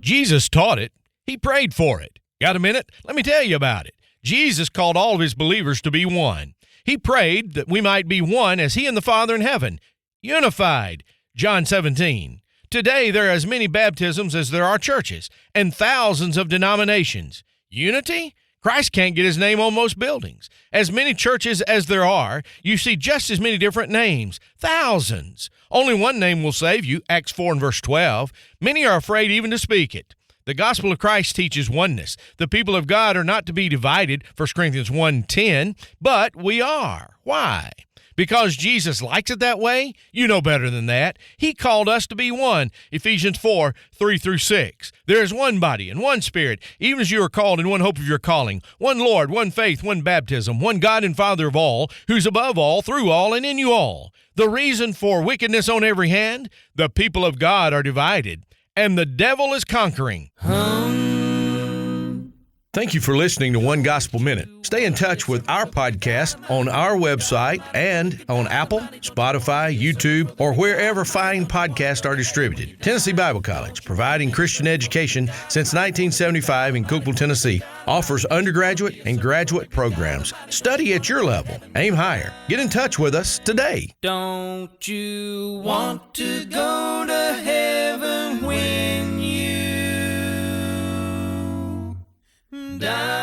Jesus taught it. He prayed for it. Got a minute? Let me tell you about it. Jesus called all of his believers to be one. He prayed that we might be one as he and the Father in heaven, unified. John 17. Today, there are as many baptisms as there are churches and thousands of denominations. Unity? Christ can't get his name on most buildings. As many churches as there are, you see just as many different names. Thousands. Only one name will save you, Acts 4 and verse 12. Many are afraid even to speak it. The gospel of Christ teaches oneness. The people of God are not to be divided, 1 Corinthians 1:10, but we are. Why? Because Jesus likes it that way? You know better than that. He called us to be one, Ephesians 4, 3 through 6. There is one body and one Spirit, even as you are called in one hope of your calling, one Lord, one faith, one baptism, one God and Father of all, who's above all, through all, and in you all. The reason for wickedness on every hand? The people of God are divided, and the devil is conquering. Thank you for listening to One Gospel Minute. Stay in touch with our podcast on our website and on Apple, Spotify, YouTube, or wherever fine podcasts are distributed. Tennessee Bible College, providing Christian education since 1975 in Cookeville, Tennessee, offers undergraduate and graduate programs. Study at your level. Aim higher. Get in touch with us today. Don't you want to go to heaven when you die?